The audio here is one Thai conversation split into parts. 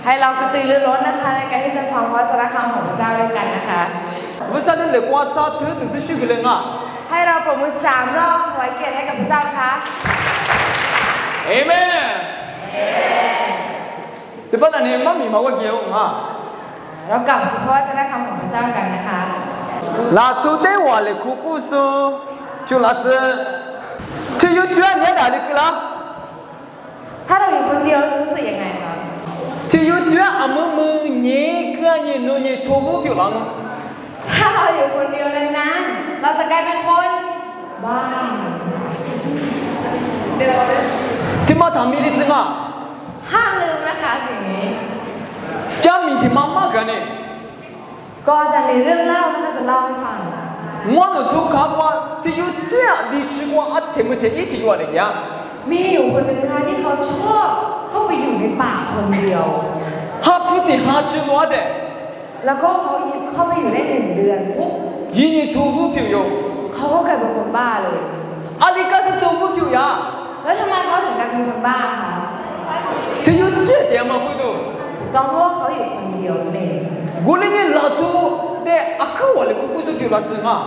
ให้เรากระตือรือร้นนะคะในการที่จะฟังพระวจนะคำของพระเจ้าด้วยกันนะคะให้เราปรบมือ3 รอบถวายเกียรติให้กับพระเจ้าค่ะเอเมนแต่ปัจจุบันนี้มันมีมาว่าเกี่ยวกับเรากลับสู่พระวจนะคำของพระเจ้ากันนะคะลาจูเดวาเลคุกุสุจุลาเจที่ยุติเนี่ยได้หรือเปล่าถ้าเราอยู่คนเดียวรู้สึกยังไงคะที่ยุติอามือเนี่ยก็เนี่ยโน่นเนี่ยโชว์ผิวหลังถ้าเราอยู่คนเดียวนานๆเราจะกลายเป็นคนบ้าที่มาทำมีดิจึงอ่ะห้ามลืมนะคะสิ่งนี้จะมีที่มากันเนี่ยก็จะมีเรื่องเล่าแล้วจะเล่าให้ฟังมันจะคำว่าที่ยุติดิฉันว่าอัตเทมเทอีที่ว่าเนี่ยมีอยู่คนหนึ่งค่ะที่เขาชอบเข้าไปอยู่ในป่าคนเดียวฮับที่หาชื่อว่าเด็แล้วก็เขาเข้าไปอยู่ได้1 เดือนปุ๊บยินดีทูฟูผิวโยเขาก็กลายเป็นคนบ้าเลยอะไรก็จะทูฟูผิวยาแล้วทำไมเขาถึงกลายเป็นคนบ้าคะที่ยุติเดี๋ยวมาพูดดูต้องเพราะว่าเขาอยู่คนเดียวเองกูเลยเนี่ยลาจูเดอักขวาเลยกูกูสุดอยู่ลาจูง่ะ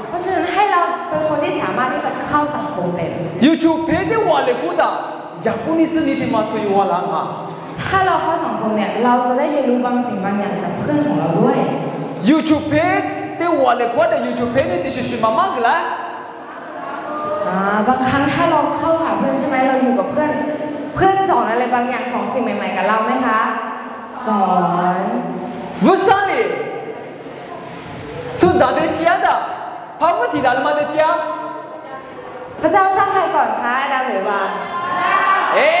เพราะฉะนั้นให้เราเป็นคนที่สามารถที่จะเข้าสังคมเป็นยูทูบเพจวาเลยกูด่าจากคนนี้สนิทมาสุยวาลังอ่ะถ้าเราเข้าสังคมเนี่ยเราจะได้เรียนรู้บางสิ่งบางอย่างจากเพื่อนของเราด้วยยูทูบเพจวาเลยกูด่ายูทูบเพจนี่ที่ชิมามากเลยบางครั้งถ้าเราเข้าหาเพื่อนใช่ไหมเราอยู่กับเพื่อนสอนอะไรบางอย่าง2 สิ่งใหม่ๆกับเราไหมคะสอนวุ้นสันนี่ทุกอย่างเดียวกันพระพุทธเจ้ามาเดียวพระเจ้าสร้างใครก่อนคะอาดัมหรือวา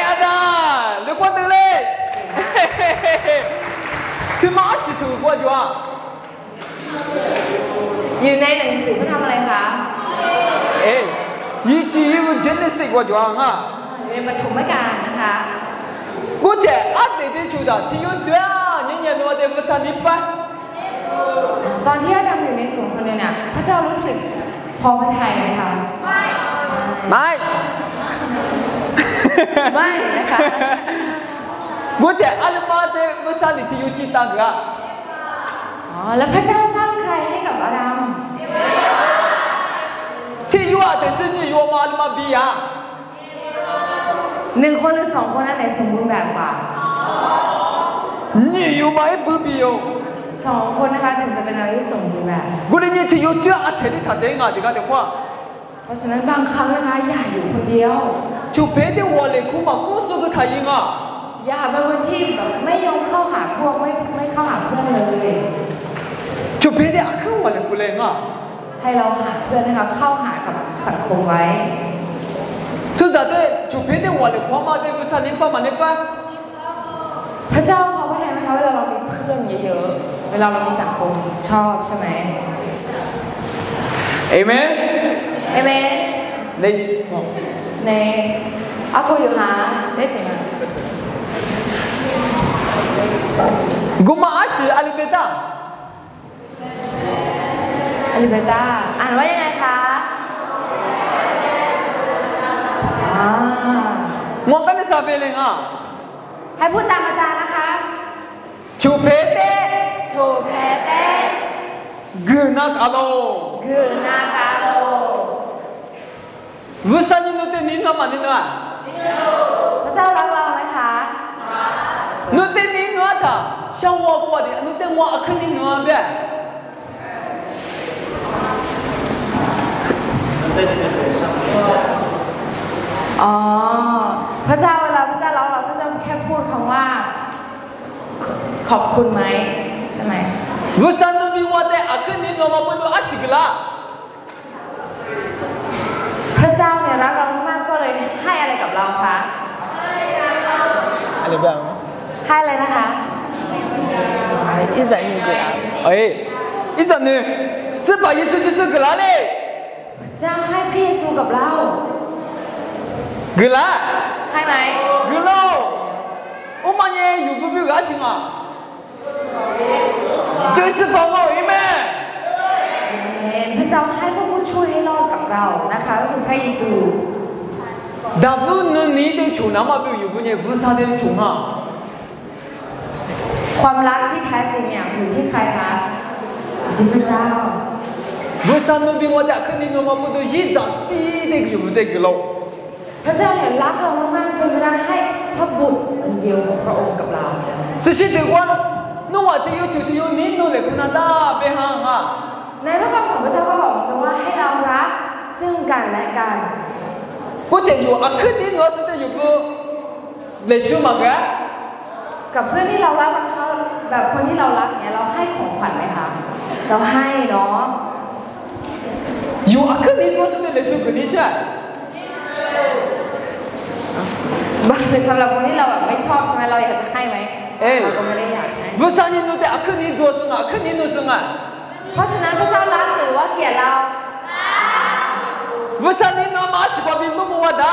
อาดัมเรื่องอะไรเลยที่มาสิถูกกว่าจ้ะอยู่ในหนังสือเขาทำอะไรคะยี่จีอยู่เจนนิสกว่าจ้ะฮะอยู่ในปฐมกาลนะคะกูเจออัดเด็ดจุดาที่ยุ่งด้วยเนี่ยนัวเดวุสันนิฟ้าตอนที่อาดัมอยู่ในสวนคนเนี่ยพระเจ้ารู้สึกพอพระทัยไหมคะไม่นะคะกูเจออัลมาเดวุสันนิที่ยุ่งจิตตังกะแล้วพระเจ้าสร้างใครให้กับอาดัมที่อยู่อาจจะสิ่งนี้อยู่มาอัลมาบียา1 คนหรือ 2 คนอันไหนสมบูรณ์แบบกว่านี่อยู่มาไอ้บูบีโอ2 คนนะคะถึงจะเป็นอะไรที่สมบูรณ์แบบกูเลยเนี่ยที่อยู่ที่อัฐิทัดเองอ่ะดีกันเดี๋ยวว่าเพราะฉะนั้นบางครั้งนะคะอย่าอยู่คนเดียวจูเพดวอลเลยกูมากูสุดท้ายอ่ะอย่าเป็นคนที่แบบไม่ยอมเข้าหาพวกไม่เข้าหาเพื่อนเลยจูเพดอักขวาเลยกูเลยอ่ะให้เราหาเพื่อนนะคะเข้าหากับสังคมไว้สุดท้ายจูเพดวอลเลยความมาเดวุสันนิฟ้ามันนิฟ้าพระเจ้าเขาแทนไหมคะเวลาเรามีเพื่อนเยอะๆเวลาเรามีสังคมชอบใช่ไหมเอเมนเอเมนในakuอยู่หาได้จริงไหมกูมาอาชีอาลิเบต้าอ่านว่ายังไงคะมองกันในซาเบลิงอ่ะให้พูดตามอาจารย์นะคะชูเพเตกืนากาโลวุสันนินุเตนินวามันนินวาพระเจ้ารักเราไหมคะนุเตนินวาท่าช่างว่าปวดดินุเตว่าอักนินวาเบ้พระเจ้าเวลาพระเจ้ารักเราพระเจ้าแค่พูดคำว่าขอบคุณไหมใช่ไหมวุสันนุบิวาเตอักนินวามาเป็นตัวอาชิกละพระเจ้าเนี่ยรักเรามากก็เลยให้อะไรกับเราคะอะไรบ้างให้อะไรนะคะ一整女给啊一整女是把耶稣就是给了嘞พระเจ้าให้พระเยซูกับเรา给了ให้ไหม给了我们呢有不比较行啊就是帮我一面พระเจ้าให้พระผู้ช่วยให้รอดกับเรานะคะก็คือพระเยซูดาวิดนี่ได้ชูน้ำมาเป็นอยู่บนเนี่ยวุ้นซาเดนชูมา ความรักที่แท้จริงเนี่ยอยู่ที่ใครคะอยู่ที่พระเจ้า Busan no bi wada kuni no mabudu yiza ti de gyu de glo. พระเจ้าเนี่ยรักเรามากๆจนกระทั่งให้พระบุตรองค์เดียวของพระองค์กับเรา Sushi de wan no wa ti yu chu ti yu ni no le kuna da be ha nga. ในพระคำของพระเจ้าก็บอกกันว่าให้เรารักซึ่งกันและกัน Ko te yu akuni no su de yu bu le shu ma ga. กับเพื่อนที่เรารักเขาแบบคนที่เรารักเนี่ยเราให้ของขวัญไหมคะเราให้เนาะ Yu akuni no su de le shu kuni sha. บางทีสำหรับคนที่เราแบบไม่ชอบใช่ไหมเราอยากจะให้ไหมเราก็ไม่ได้อยากให้ Busan ni no de akuni zo su nga akuni no su nga. เพราะฉะนั้นพระเจ้ารักหรือว่าเกลียดเรา Busan ni no ma shi kwa bi no mo wada.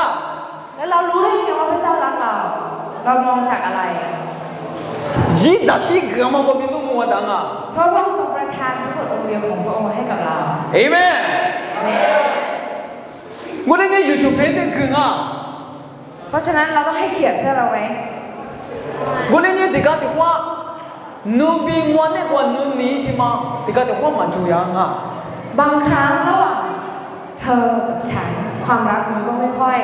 แล้วเรารู้ได้ยังไงว่าพระเจ้ารักเราเรามองจากอะไร Yiza ti ga ma kwa bi no mo wada nga. เพราะพระองค์ทรงประทานพระบุตรองค์เดียวของพระองค์ให้กับเรา Amen. Mo le ni yu chu pe de ku nga. เพราะฉะนั้นเราต้องให้เกียรติเพื่อนเราไหม Mo le ni de ga de kwa no bi mo ne kwa no ni ti ma de ga de kwa ma chu ya nga. บางครั้งระหว่างเธอกับฉันความรักมันก็ไม่ค่อย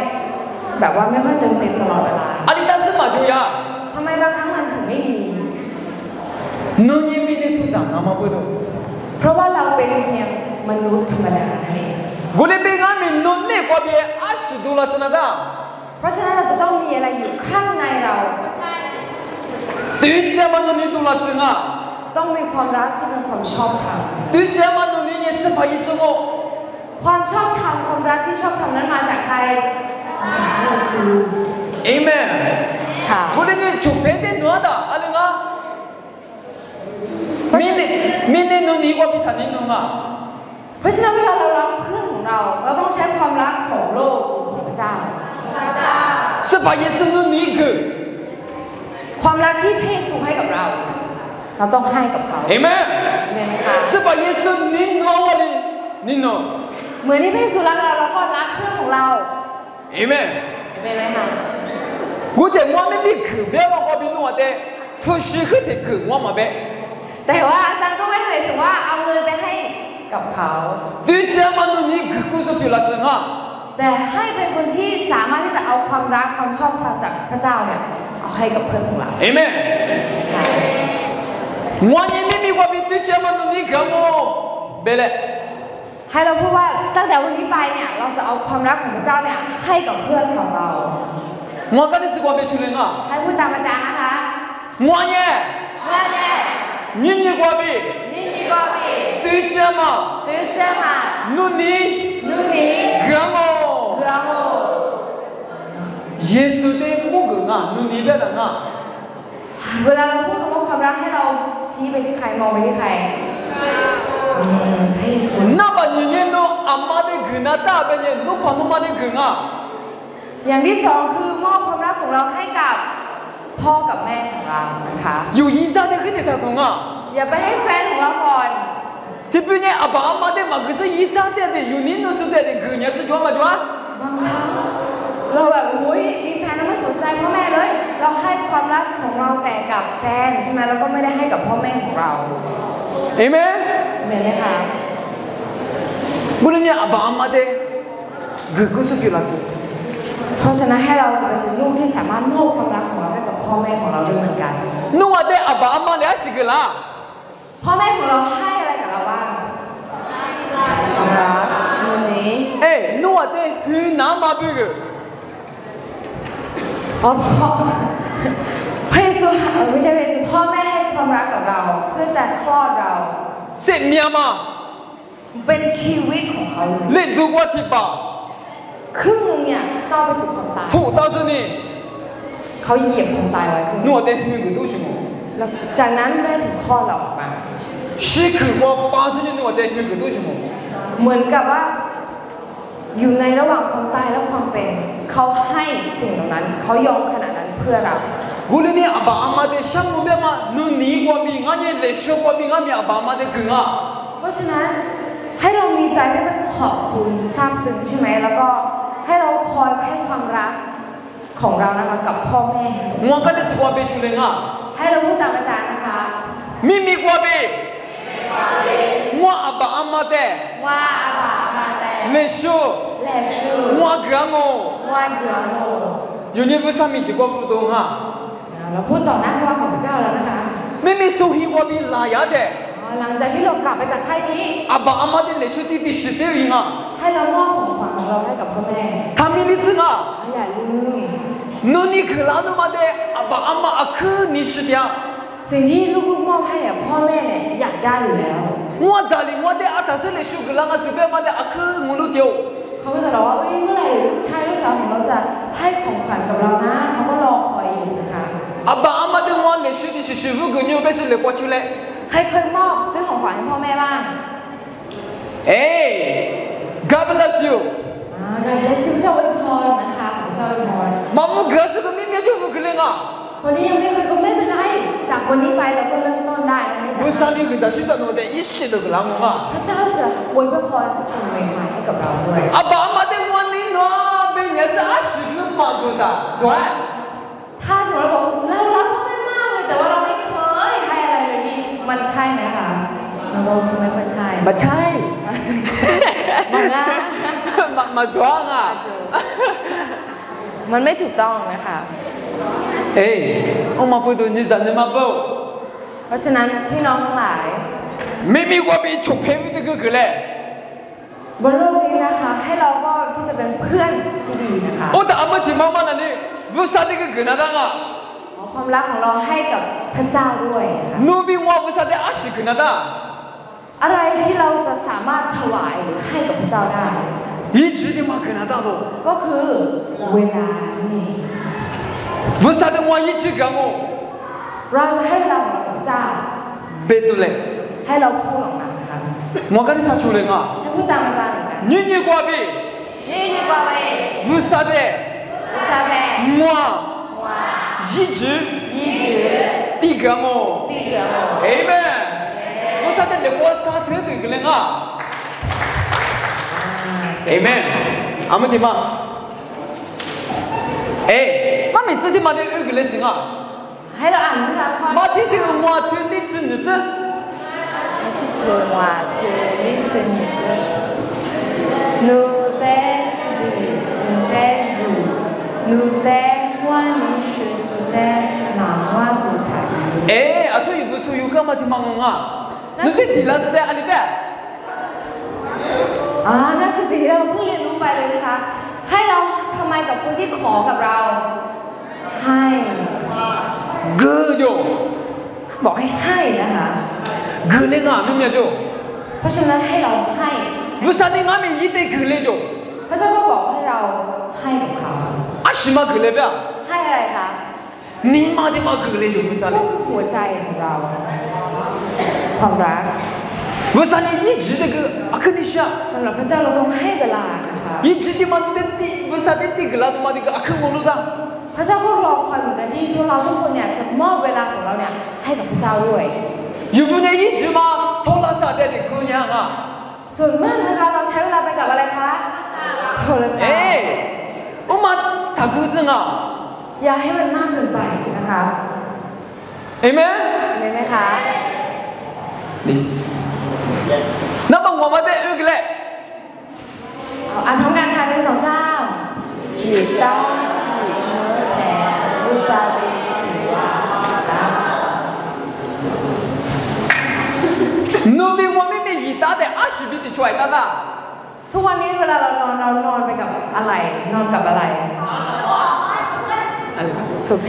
แบบว่าไม่ค่อยเติมเต็มตลอดเวลา Ali ta su ma chu ya. ทำไมบางครั้งมันถึงไม่มี No ni mi de chu za na ma bu do. เพราะว่าเราเป็นเพียงมนุษย์ธรรมดานั่นเอง Go le be ga mi no ne kwa bi a shi do la tsana da. เพราะฉะนั้นเราจะต้องมีอะไรอยู่ข้างในเรา Tu cha ma no ni do la tsana. ต้องมีความรักที่เป็นความชอบธรรม Tu cha ma no ni ni se pa yi so mo. ความชอบธรรมความรักที่ชอบธรรมนั้นมาจากใครมาจากพระเยซู Amen. ค่ะ Go le ni chu pe de no da. Ale nga. Mi ne no ni kwa bi ta ni no nga. เพราะฉะนั้นเวลาเรารักเพื่อนของเราเราต้องใช้ความรักของโลกของพระเจ้า Se pa yi so no ni ge. ความรักที่พระเยซูให้กับเรา เราต้องให้กับเขา Amen. เห็นไหมคะ Se pa yi so ni no wa le. Ni no. เหมือนที่พระเยซูรักเราแล้วก็รักเพื่อนของเรา Amen. เห็นไหมคะ Go de mo me bi ge be wa kwa bi no wa de. Fu shi he de ge wa ma be. แต่ว่าอาจารย์ก็ไม่ได้หมายถึงว่าเอาเงินไปให้กับเขา Tu cha ma no ni ge ku so pi la tsana. แต่ให้เป็นคนที่สามารถที่จะเอาความรักความชอบธรรมจากพระเจ้าเนี่ยเอาให้กับเพื่อนของเรา Amen. ค่ะ Mo ni mi mi kwa bi tu cha ma no ni ge mo. Be le. ให้เราพูดว่าตั้งแต่วันนี้ไปเนี่ยเราจะเอาความรักของพระเจ้าเนี่ยให้กับเพื่อนของเรา Mo ka ni se kwa be chu le nga. ให้พูดตามอาจารย์นะคะ Mo ye. เพื่อนเนี่ย Ni ni kwa bi. นี่นี่ก็มี Tu cha ma. ตื้อเชื่อมา No ni นู่นนี่ ge mo. เรือโม Yesu de mo ge nga. No ni be la nga. เวลาเราพูดคำว่าความรักให้เราชี้ไปที่ใครมองไปที่ใครให้เยซู Na ba ni ni no amma de ge na ta be ni no pa no ma de ge nga. อย่างที่สองคือมอบความรักของเราให้กับพ่อกับแม่ของเรานะคะ 有一家的很的他讲啊， อย่าไปให้แฟนของเราก่อน 这边呢阿爸阿妈的嘛，可是一家的有人都是的，可你是做嘛做？ บางครั้งเราแบบอุ้ยมีแฟนแล้วไม่สนใจพ่อแม่เลย เราให้ความรักของเราแต่กับแฟนใช่ไหมเราก็ไม่ได้ให้กับพ่อแม่ของเรา 哎咩？ เห็นไหมคะ 不然呢阿爸阿妈的，可是给了子。 เพราะฉะนั้นให้เราจะเป็นลูกที่สามารถมอบความรักของเราให้กับพ่อแม่ของเราด้วยเหมือนกัน 侬话的阿爸阿妈的也是个啦。 พ่อแม่ของเราให้อะไรกับเราบ้างความรักวันนี้ 哎，侬话的很难嘛别个。 อ๋อพ่อพระเยซูไม่ใช่พระเยซูพ่อแม่ให้ความรักกับเรา เพื่อจะคลอดเรา 是命嘛？ เป็นชีวิตของเขาเลย 你如果提拔， ครึ่งนึงเนี่ยก้าวไปสู่ความตาย 土到是你， เขาเหยียบความตายไว้ครึ่ง 侬话的很个都是我。 แล้วจากนั้นแม่ถึงคลอดเราออกมา 是去我80年侬话的很个都是我。 เหมือนกับว่า อยู่ในระหว่างความตายและความเป็น เขาให้สิ่งเหล่านั้น เขายอมขนาดนั้นเพื่อเรา 古里呢阿爸阿妈的想我别嘛，侬你我比俺也来说我比俺们阿爸阿妈的更啊。 เพราะฉะนั้นให้เรามีใจที่จะขอบคุณซาบซึ้งใช่ไหมแล้วก็ให้เราคอยให้ความรักของเรานะคะกับพ่อแม่ 我跟你是我别出来啊。 ให้เราพูดตามอาจารย์นะคะ มิมีกว่าบีว่าอับอามาเต ว่าอาบามาแต่ เลชู แลชู ว่าเกรงโง่ ว่าเกลือโม อยู่นี่ผู้สามีจีกว่าผู้ตรงอ่ะ เราพูดต่อหน้าพระว่าของพระเจ้าแล้วนะคะ มิมีสุฮีกว่าบีลายาเต หลังจากที่เรากลับไปจากค่ายนี้ อับอามาเตเลชูที่ติดชิดเองอ่ะ ให้เรามอบของขวัญของเราให้กับพ่อแม่ ทำมินิซึงอ่ะ อย่าลืม นู่นนี่คือลาดูมาเตอับอามาอักนิชเดีย สิ่งที่ลูกๆมอบให้เนี่ยพ่อแม่เนี่ยอยากได้อยู่แล้ว ว่าจะลิว่าเตอัตเสเลชูกลางสุเปมาเตอักงูลูเดียว เขาก็จะบอกว่าเมื่อไหร่ลูกชายลูกสาวของเราจะให้ของขวัญกับเรานะเขาก็รอคอยอยู่นะคะ อับอามาเตว่าเลชูที่ชิฟูกุญยูเปสุเลกว่าชุเล ใครเคยมอบซื้อของขวัญให้พ่อแม่บ้าง เอ้ God bless you การเลสเจ้าอวยพรนะคะของเจ้าอวยพร มามุกระสุก็มีเมียจูฟุกเลงอ่ะ คนนี้ยังไม่เคยก็ไม่เป็นไรจากวันนี้ไปเราก็เริ่มต้นได้นะ ผู้สามีคือจะชื่อสนุกแต่อีสิเด็กลางอ่ะ พระเจ้าจะอวยพรสิ่งใหม่ๆให้กับเราด้วย อับอามาเตวันนี้เนาะเป็นยังไงอาชีพมากูจ้ะจ้ะ ถ้าสมมติเราบอกเรารักพ่อแม่มากเลยแต่ว่าเราไม่เคยให้อะไรเลยนี่มันใช่ไหมคะเราก็ไม่ค่อยใช่ มาใช่ มันนะ มาจ้วงอ่ะ มันไม่ถูกต้องนะคะ เอ้อมาพูดตัวนี้จะเนี่ยมาพูด เพราะฉะนั้นพี่น้องทั้งหลาย ไม่มีความเป็นฉุกเพวิตก็คือเลย บนโลกนี้นะคะให้เราก็ที่จะเป็นเพื่อนที่ดีนะคะ โอ้แต่อามาที่มามานั่นนี่ผู้สามีก็คือนั่นอ่ะ ขอความรักของเราให้กับพระเจ้าด้วยนะคะ นูบิว่าผู้สามีอาชีพคือนั่นอ่ะ อะไรที่เราจะสามารถถวายหรือให้กับพระเจ้าได้ อีจีดีมาคือนั่นอ่ะตัว ก็คือเวลานี่ ผู้สามีว่าอีจีกันมั้ง เราจะให้เวลาของเรากับพระเจ้า เบตุเลย ให้เราพูดออกมานะคะ มัวกันที่สักชุดเลยอ่ะ ให้พูดตามอาจารย์เหมือนกัน นี่นี่กว่าบี นี่ดีกว่าไป ผู้สามี ซาแพ มัว ว่า อีจี ยี่จือ ตีกันมั้ง ตีเหลือง เอเมนผู้สามีเด็กว่าสาธุดึกเลยอ่ะเอเมนอามาที่มาเอ้มามี自己มาเด็กอื่นเลยสิอ่ะ ให้เราอ่านพระธรรม มาที่ที่ว่าที่นี่是女子 ที่เธอว่าเธอลิซึนจือนูเตลิซึนเตลูนูเตว่านี่คือสุดเตมาว่ากูทาย เอ๊ะอาศัยบุษยูก็มาที่มังงะนึกถึงแล้วสุดท้ายอะไรแบบ นั่นคือสิ่งที่เราเพิ่งเรียนรู้ไปเลยนะคะให้เราทำไมกับคนที่ขอกับเราให้ กือโจ บอกให้นะคะ กือเลยงะไม่มีโจ เพราะฉะนั้นให้เราให้ บุษนี่งะมียี่เตกือเลยโจ พระเจ้าก็บอกให้เราให้กับเขา อาชิมากือเลยแบบ ให้อะไรคะ นี่มาที่มากือเลยโจบุษ ก็ นี่ คือหัวใจของเราความรัก บุษนี่ยี่จีเด็กอาคณิชา สำหรับพระเจ้าเราต้องให้เวลานะคะ ยี่จีที่มาที่ตีบุษนี่ตีกลาตัวมาที่อาคงลูดา พระเจ้าก็รอคอยเหมือนกันที่พวกเราทุกคนเนี่ยจะมอบเวลาของเราเนี่ยให้กับพระเจ้าด้วย อยู่บนยี่จีมาโทรศัพท์เด็กกูยังอ่ะ ส่วนมากนะคะเราใช้เวลาไปกับอะไรคะโทรศัพท์ เอ๊ะอุมาทักกูจังอ่ะ อย่าให้มันมากเกินไปนะคะ เอเมน เห็นไหมคะ This นับว่ามาเด็กอื่นเลย อ่านพร้อมกันค่ะ1 2 3หลีกต้องหลีกเมื่อแทนอุซาบีถือว่าตา นูบิว่าไม่มียีตาแต่อาชีพที่ช่วยตาตา ทุกวันนี้เวลาเรานอนไปกับอะไรนอนกับอะไรชุดแพ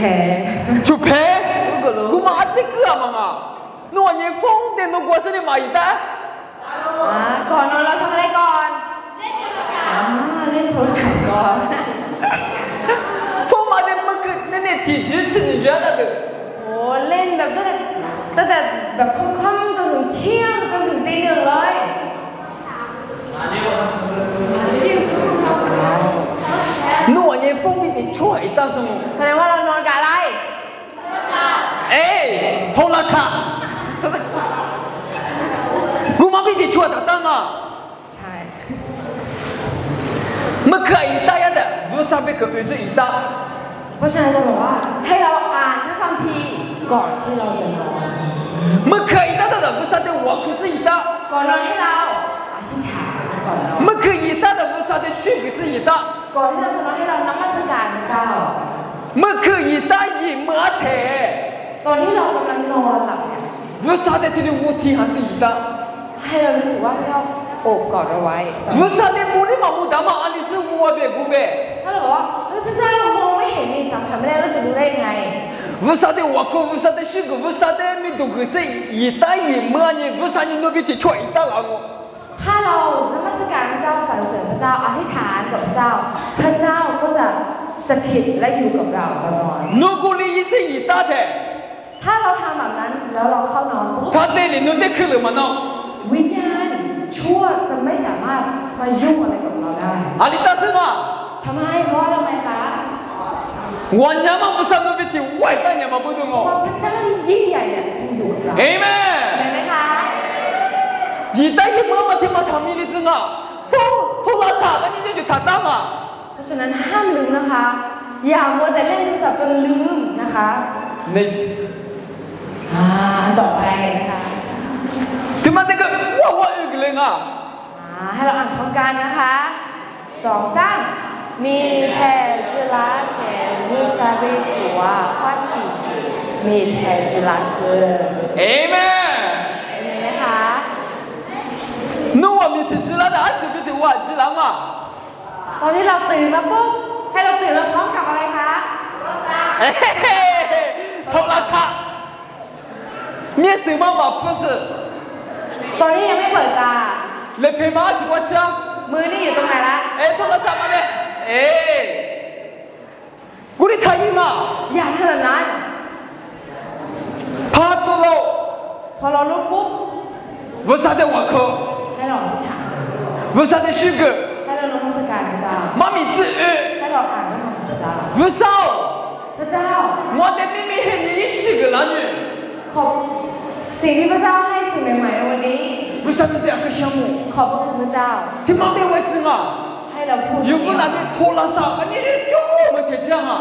ชุบเพกูมาอัดติเกลือมั้งอ่ะนวลยังฟงเด่นนกวัวสนิทมาอีกแต่ ก่อนนอนเราทำอะไรก่อนเล่นโทรศัพท์ก่อน ฟงมาเด่นมันคือเนี่ยที่จืดจืดจืดอะไรตัว โอ้เล่นแบบตั้งแต่แบบค่ำๆจนถึงเที่ยงจนถึงตี 1เลย นวลยังฟงมีแต่ช่วยตาสมุ แสดงว่าเรานอนกับอะไร เอ้โทรศัพท์กูมาไม่ได้ช่วยตาตั้งอ่ะ ใช่ เมื่อเคยอีตาอย่างเดียวรู้สักเป็นคืออื่นอีตา เพราะฉะนั้นจะบอกว่าให้เราอ่านพระคัมภีร์ก่อนที่เราจะนอน เมื่อเคยอีตาแต่วุษาเดวัวคืออีตา ก่อนนอนให้เราอธิษฐานก่อนนอน เมื่อเคยอีตาแต่วุษาเดชื่อคืออีตา ก่อนที่เราจะนอนให้เรานมัสการพระเจ้า เมื่อเคยอีตาอีเมื่อเท ตอนที่เรากำลังนอนหลับเนี่ย วุษาเดที่วูทีหาสีอีตา ให้เรารู้สึกว่าพระเจ้าโอบกอดเราไว้ วุษาเดมูนี่มามูดามาอันนี้ซึ่งวัวเบกูเบ ถ้าเราบอกว่าพระเจ้ามองไม่เห็นมีสัมผัสไม่ได้เราจะรู้ได้ยังไง วุษาเดวัวคือวุษาเดชื่อวุษาเดมีดูคือสิ่งอีตาอีเมื่อนี่วุษานี่โนบิที่ช่วยอีตาเรา ถ้าเรานมัสการพระเจ้าสรรเสริญพระเจ้าอธิษฐานกับพระเจ้าพระเจ้าก็จะสถิตและอยู่กับเราตลอด โนกุลียิ่งอีตาเถอะ ถ้าเราทำแบบนั้นแล้วเราเข้านอน ซาเดนี่โนเดคือหรือมันน้อง วิญญาณชั่วจะไม่สามารถมายุ่งอะไรกับเราได้ อาลิตาซึ่งอ่ะ ทำไมเพราะว่าทำไมคะ วันยามาวุษาโนบิที่ไหวตั้งยามาพูดงอ เพราะพระเจ้ายิ่งใหญ่เนี่ยทรงอยู่กับเรา เอเมน เห็นไหมคะ อีตาอีเมื่อมาที่มาทำมินิซึ่งอ่ะฟูโทรศัพท์อันนี้จะถัดตั้งอ่ะ เพราะฉะนั้นห้ามลืมนะคะ อย่ามัวแต่เล่นโทรศัพท์จนลืมนะคะ ใน ต่อไปนะคะ ที่มันจะก็ว้าวอีกเลยอ่ะ ให้เราอ่านพร้อมกันนะคะ2-3มีแพจิลาเทรูซาเบถือว่าข้อฉีมีแพจิลาเจอ เอเมน เห็นไหมคะ นู้ว่ามีที่จีราแต่อาชีพที่ว่าจีราอ่ะ ตอนที่เราตื่นมาปุ๊บให้เราตื่นมาพร้อมกับอะไรคะ เฮ้โทรศัพท์มีสิ่งมาบอกพูดสิ ตอนที่ยังไม่เปิดตา เลยเพย์มาสิว่าจ้า มือนี่อยู่ตรงไหนละ โทรศัพท์มาเนี่ยกูได้ทายมา อย่าทำแบบนั้น พาตัวเรา พอเราลุกปุ๊บ วุษาเดวัวคือ ให้เราอธิษฐาน วุษาเดชื่อ ให้เรานมัสการพระเจ้า 妈咪子语， ให้เราอ่านพระคำของพระเจ้า 不少， พระเจ้า 我的秘密是你是个男女， ขอบสิ่งที่พระเจ้าให้สิ่งใหม่ๆในวันนี้ 不是你两个项目， ขอบพระคุณพระเจ้า 听妈的位置啊， ให้เราพูด 如果那里拖拉萨，你是多么的讲啊，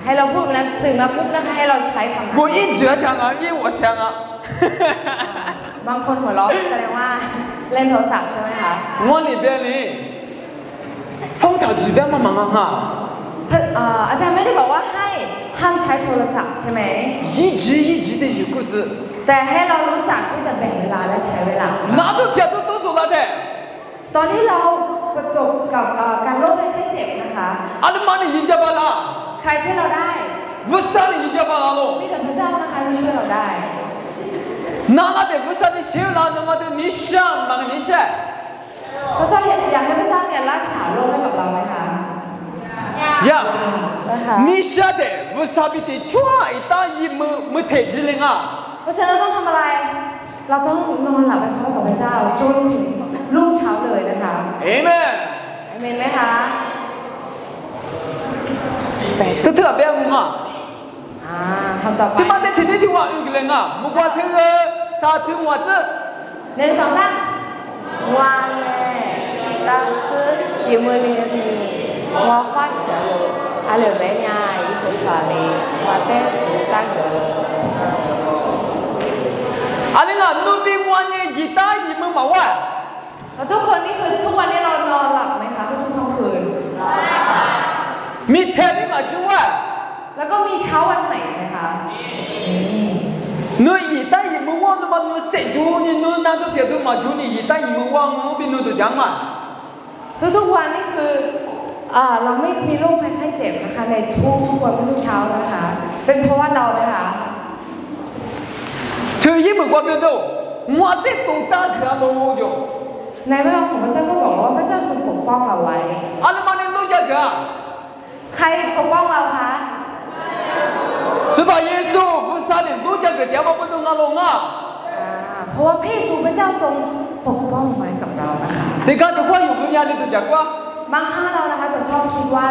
ให้เราพูดนั้นตื่นมาปุ๊บนะคะให้เราใช้คำนั้น 我一直讲啊，因为我想啊， บางคนหัวเราะแสดงว่าเล่นโทรศัพท์ใช่ไหมคะ 我那边呢，放到这边嘛忙啊哈， อาจารย์ไม่ได้บอกว่าให้ห้ามใช้โทรศัพท์ใช่ไหม 一直的有故事， แต่ให้เรารู้จักที่จะแบ่งเวลาและใช้เวลา 哪都票都做了的， ตอนที่เราประสบกับการโรคภัยไข้เจ็บนะคะ 阿拉妈的一家巴拉， ใครช่วยเราได้ 不是的一家巴拉喽， มีแต่พระเจ้านะคะที่ช่วยเราได้ 哪的不是的修了，那么的你想嘛你想。 พระเจ้าอยากให้พระเจ้าเนี่ยรักษาโรคให้กับเราไหมคะ 呀， นะคะ 你晓得为啥比的抓一打一没太极灵啊？ เพราะฉะนั้นเราต้องทำอะไร เราต้องนอนหลับไปพร้อมกับพระเจ้าจนถึงรุ่งเช้าเลยนะคะ 阿门。 อาเมนไหมคะ 这特别红啊！ คำต่อไป 他妈的天天就话有个人啊，不管这个啥听我这， 1 2 3วางแน่ตาซื้ออยู่มือนี้มีว่าควาเฉียวอาเหลือแม่ยาอีกคนฝ่าเลยว่าเต้ตั้งเกิด 阿玲啊，奴兵我呢一打一没嘛玩， แล้วทุกคนนี่คือทุกวันนี้เรานอนหลับไหมคะทุกๆคืน 没天的嘛就玩， แล้วก็มีเช้าวันใหม่ไหมคะ 侬一打一没玩的嘛，侬谁做呢？侬哪个别的嘛做呢？一打一没玩，我比侬都强嘛。 ทุกๆวันนี่คือเราไม่มีโรคภัยไข้เจ็บนะคะในทุกวันทุกเช้านะคะ เป็นเพราะว่าเราไหมคะ 这一没管别的，我得都打开了我就， ในพระคำของพระเจ้าก็บอกว่าพระเจ้าทรงปกป้องเราไว้ 阿拉妈的路家个， ใครปกป้องเราคะ 是吧？耶稣不是的路家个，爹妈不懂阿龙啊。 เพราะว่าพระเยซูพระเจ้าทรงปกป้องไว้กับเรานะคะ 你讲的话有个伢的都讲过， บางครั้งเรานะคะจะชอบคิดว่า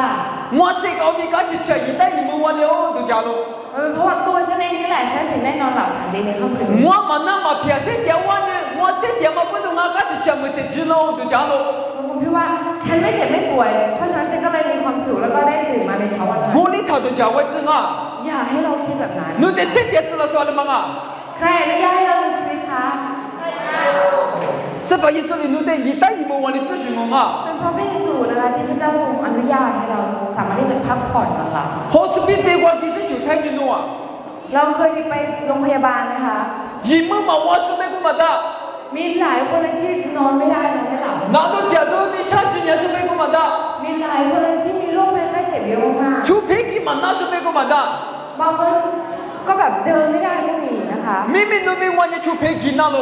我是搞你搞去吃一打一没完了都讲了， มันเป็นเพราะว่าตัวฉันเองนี่แหละฉันถึงได้นอนหลับฝันดีในค่ำคืน 我嘛那么偏谁爹我呢？我谁爹妈不懂我搞去吃没得吃了都讲了， ผมคิดว่าฉันไม่เจ็บไม่ป่วยเพราะฉะนั้นฉันก็เลยมีความสุขแล้วก็ได้ตื่นมาในเช้าวันใหม่ 我里头都讲我子啊， อย่าให้เราคิดแบบนั้น 侬得谁爹知道说的嘛啊？ ใครอนุญาตให้เรามีชีวิตคะ是把耶稣的奴的一代一模完的咨询我啊。เป็นเพราะพระเยซูนะคะที่พระเจ้าทรงอนุญาตให้เราสามารถที่จะพักผ่อนนะคะ 好是比德国其实就才的诺啊。เราเคยไปโรงพยาบาลนะคะ一模嘛我是没过嘛的。มีหลายคนเลยที่นอนไม่ได้นอนไม่หลับ那都家都你下去年是没过嘛的。มีหลายคนเลยที่มีโรคภัยไข้เจ็บเยอะมาก除非你嘛那是没过嘛的。บางคนก็แบบเดินไม่ได้ก็มีนะคะ明明都没完的除非你那喽。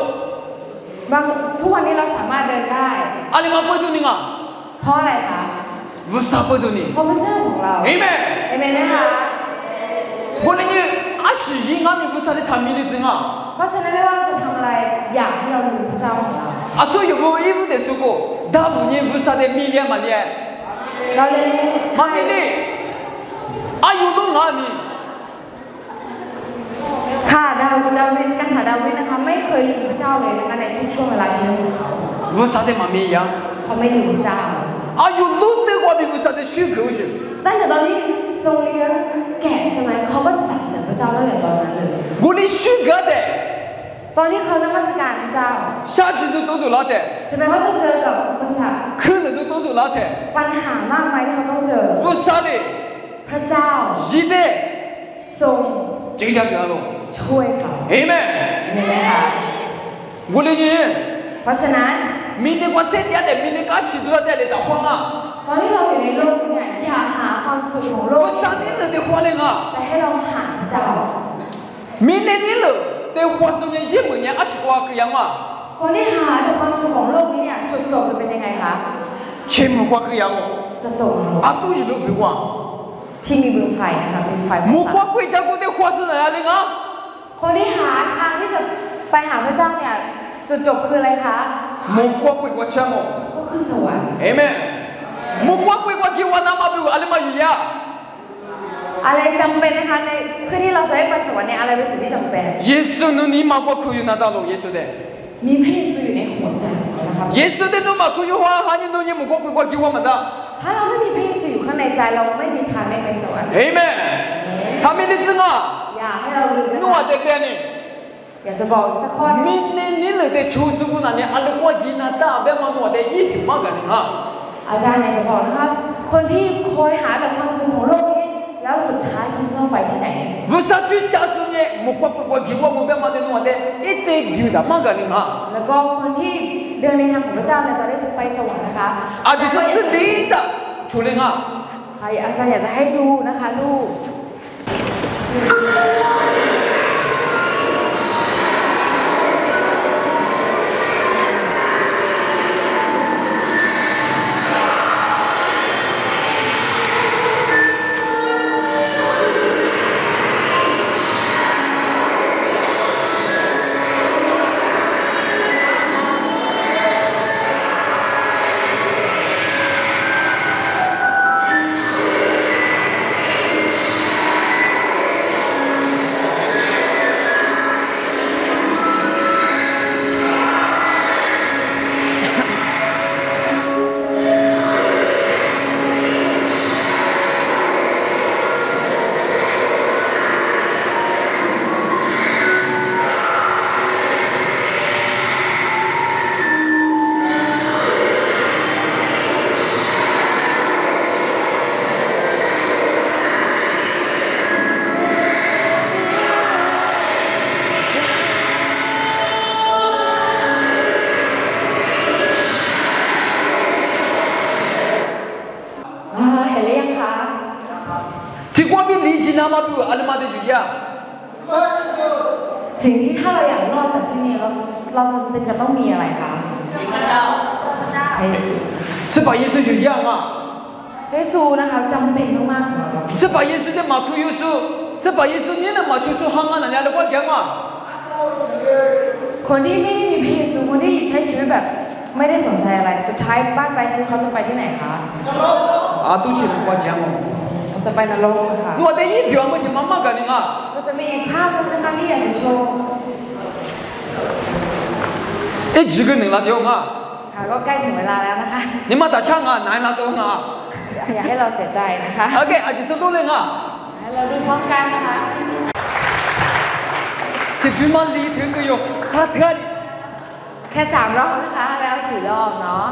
บางทุกวันนี้เราสามารถเดินได้阿里嘛不懂你啊？เพราะอะไรคะ无啥不懂你？เพราะพระเจ้าของเราเอเมนเอเมนนะคะ我那你阿是因阿米无啥的谈米的真啊？เพราะฉะนั้นไม่ว่าเราจะทำอะไรอยากให้เราดูพระเจ้าของเรา啊，所以我衣服的时候，大部分无啥的米脸嘛脸，เราเลย嘛米的，啊有多阿米。ค่ะดาวิดกษัตริย์ดาวิดนะคะไม่เคยลืมพระเจ้าเลยนะคะในทุกช่วงเวลาชีวิตของเขา无啥的嘛米呀？เขาไม่ลืมพระเจ้า啊有路的我们无啥的需求是？ตั้งแต่ตอนที่ทรงเลี้ยงแกะใช่ไหมเขาก็สรรเสริญพระเจ้าตั้งแต่ตอนนั้นเลย我的需求的。ตอนที่เขานมัสการพระเจ้า下去都是哪的？ถึงแม้ว่าจะเจอกับอุปสรรค可能都是哪的？ปัญหามากมายที่เขาต้องเจอ无啥的？พระเจ้า是的。ทรง真正给他弄。ช่วยเขาเอเมนเห็นไหมคะ我的人เพราะฉะนั้น明天我身体的明天刚起多少点的打光啊ตอนที่เราอยู่ในโลกเนี่ยอย่าหาความสุขของโลก我上天的花灵啊แต่ให้เราหาพระเจ้า明天你了得花10年20年20个样啊คนที่หาแต่ความสุขของโลกนี้เนี่ยจุดจบจะเป็นยังไงคะ全部花个样哦จะตก啊都是都不花ที่มีบึงไฟนะคะมีไฟ木瓜贵家国的花是哪样的啊คนที่หาทางที่จะไปหาพระเจ้าเนี่ยสุดจบคืออะไรคะ木瓜贵国强哦ก็คือสวรรค์เอเมน木瓜贵国ที่ว่าน้ำมาบิวอะไรมาอยู่ยาอะไรจำเป็นนะคะในเพื่อที่เราจะได้ไปสวรรค์เนี่ยอะไรเป็นสิ่งที่จำเป็นเยซูนุนี่มากกว่าคุยนาดาโลเยซูเดมีพระเยซูอยู่ในหัวใจนะคะเยซูเดนุมาคุยว่าฮันนี่นุนี่มุกกว่ากี่ว่ามันดาถ้าเราไม่มีพระเยซูอยู่ข้างในใจเราไม่มีทางได้ไปสวรรค์เอเมนทำมินิจึงอ่ะอย่าให้เราลืมนะคะนัวเด็กเนี่ยนี่อยากจะบอกอีกสักข้อนึงมินินี่เลยเด็กชูสุกุนันเนี่ยอันกว่ากินนาดาแบบมันนัวเด็กยี่สิบมากกันนี่ฮะอาจารย์อยากจะบอกนะคะคนที่คอยหาแต่ความสุขของโลกนี้แล้วสุดท้ายเขาจะต้องไปที่ไหนวุฒิจุดจ้าสุเนี่ยมุกว่ากี่ว่ามุกแบบมันนัวเด็กอีเด็กอยู่จะมากกันนี่ฮะแล้วก็คนที่เดินในทางของพระเจ้าเนี่ยจะได้ไปสวรรค์นะคะอาจจะสุดดีจ้ะชูเลยฮะอาจารย์อยากจะให้ดูนะคะลูกน้ำมาบิวอะไรมาได้อยู่ยาสิ่งที่ถ้าเราอยากรอดจากที่นี่เราจะเป็นจะต้องมีอะไรคะพระเจ้าพระเยซู是把耶稣就一样啊พระเยซูนะคะจำเป็นมากๆสำหรับเรา是把耶稣的马库耶稣是把耶稣你的马就是行啊那样的话讲啊คนที่ไม่ได้มีพระเยซูคนที่ใช้ชีวิตแบบไม่ได้สนใจอะไรสุดท้ายบ้านปลายชีวิตเขาจะไปที่ไหนคะ都去的话讲哦จะไปนรกค่ะนัวแต่ยี่เปียวมันที่มากันนี่อ่ะก็จะมีอีกภาพนึงนะคะที่อยากจะโชว์几个人了对吗ค่ะก็ใกล้ถึงเวลาแล้วนะคะ你มาแต่ช่างอ่ะไหนละตัวอ่ะอย่าให้เราเสียใจนะคะโอเคอาจจะสนุกเลยอ่ะเราดูพร้อมกันนะคะ ที่พิมาลีถึงก็อยู่ซาเถื่อนแค่3 รอบนะคะแล้ว4 รอบเนาะ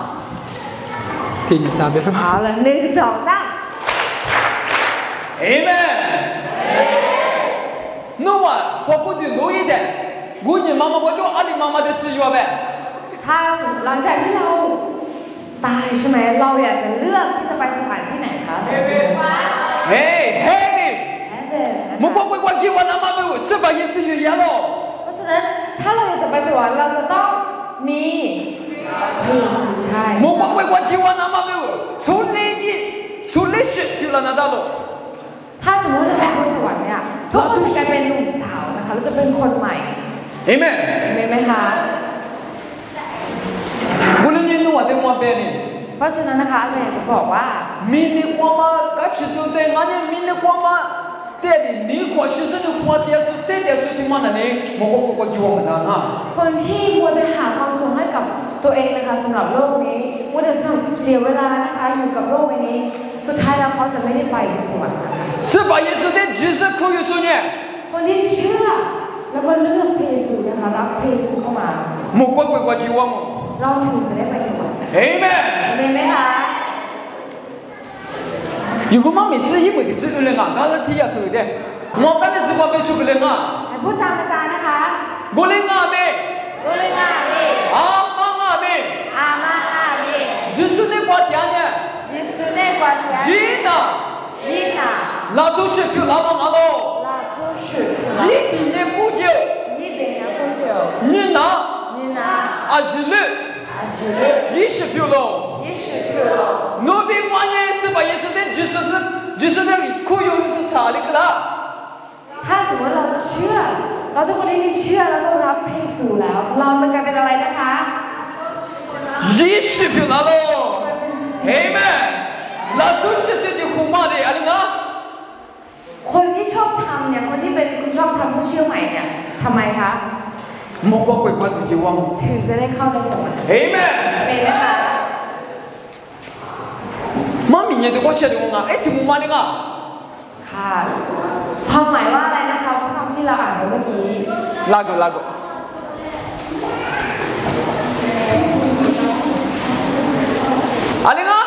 ทีนี้3 รอบเอาละ1 2 3เอเมนนู้ว่าพอพูดถึงรู้อีเดกูนี่มาบอกว่าอะไรมาได้ซื้ออยู่แบบถ้าหลังจากที่เราตายใช่ไหมเราอยากจะเลือกที่จะไปสถานที่ไหนคะเฮ้มึงบอกว่ากี่วันน้ำมาไม่รู้สบายซื้ออยู่ยังหรอเพราะฉะนั้นถ้าเราอยากจะไปสวรรค์เราจะต้องมีใช่มึงบอกว่ากี่วันน้ำมาไม่รู้ทุเรศอยู่แล้วนะดาโลถ้าสมมติเราไปสวรรค์เนี่ยเราจะกลายเป็นหนุ่มสาวนะคะเราจะเป็นคนใหม่เอเมนไหมคะบุญยืนนู่นว่าเต็มว่าเป็นเพราะฉะนั้นนะคะเราอยากจะบอกว่ามีนิความมากัจจุดเต็งอันนี้มีนิความมาเดี๋ยวนี้ความชื่อเสียงความเดียสุดเสียเดียสุดที่มันนั่นเองมองว่าจีวรมันทางอ่ะคนที่มัวแต่หาความสุขให้กับตัวเองนะคะสำหรับโลกนี้มัวแต่เสียเวลานะคะอยู่กับโลกใบนี้สุดท้ายแล้วเขาจะไม่ได้ไปสวรรค์นะคะ是把耶稣的Jesus扣อยู่ส่วนเนี่ยคนที่เชื่อแล้วก็เลือกพระเยซูนะคะรับพระเยซูเข้ามามุกว่าจีวรเราถึงจะได้ไปสวรรค์เอเมนไหมคะอยู่ก็มั่งมี自己不的自由人啊他那ที่อยากถือเด้มองกันในสิ่งว่าเป็นชุกเลยอ่ะพูดตามอาจารย์นะคะบุเรงอ่ะเมบุเรงอ่ะเมอามังอ่ะเมอามังอ่ะเมจิสุเนกว่าที่อันเนี่ยจิสุเนกว่าที่อันยีน่ะ拉出去票拉帮阿罗拉出去一比年不久女拿阿吉勒20票喽奴婢万年是把耶稣的就是的苦有是他的个啦ถ้าสมมติเราเชื่อเราทุกคนที่เชื่อแล้วก็รับพระเยซูแล้วเราจะกลายเป็นอะไรนะคะ20票拿喽อาเมน拉出去这就红马的อะไรนะคนที่ชอบทำเนี่ยคนที่เป็นคนชอบทำผู้เชื่อใหม่เนี่ยทำไมคะมองว่าไปว่าถึงจะว่างถึงจะได้เข้าในสวรรค์เอเมนเป็นไหมคะมามีเนี่ยตัวก็เชื่อดีกว่าเอ๊ะถึงมุมมันเนี่ยค่ะความหมายว่าอะไรนะคะคำที่เราอ่านไปเมื่อกี้ลาโกอะไรนะ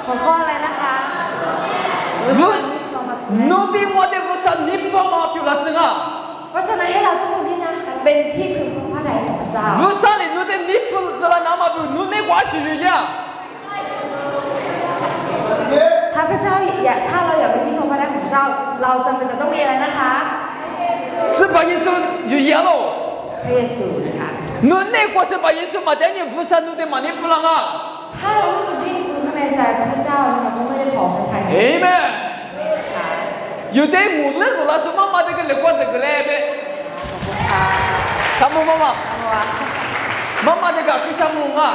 หัวข้ออะไรนะคะนูบีมัวเดวุสันนิพมาพิวลาซึงอ่ะเพราะฉะนั้นให้เราทุกคนที่นะคะเป็นที่พึ่งของพระทัยของพระเจ้าวุสันเลยนูเดนิพจะละน้ำมาพิวนูเนกว่าสิอยู่ยังถ้าพระเจ้าถ้าเราอยากเป็นที่พึ่งพระทัยของพระเจ้าเราจำเป็นจะต้องมีอะไรนะคะ是把耶稣อยู่ยัง喽พระเยซูนะคะนูเนกว่า是把耶稣มาแต่เนี่ยวุสันนูเดมานิพลังอ่ะถ้าเราไม่มีพระเยซูในใจพระเจ้านะคะก็ไม่ได้ของพระทัยเอเมนอยู่ในหมู่เรื่องของเราสมมติมาได้กันเลยกว่าจะกันเลยไหมทำมั้งมาได้กับพี่ชามุงอ่ะ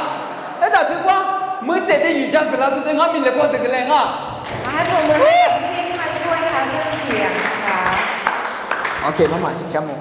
เอ๊ะแต่ถึงว่าเมื่อเสร็จได้อยู่จังกันแล้วสุดท้ายมีเลยกว่าจะกันเลยอ่ะให้ผมเลยที่มาช่วยนะคะเรื่องเสียงนะคะโอเคมาชามุง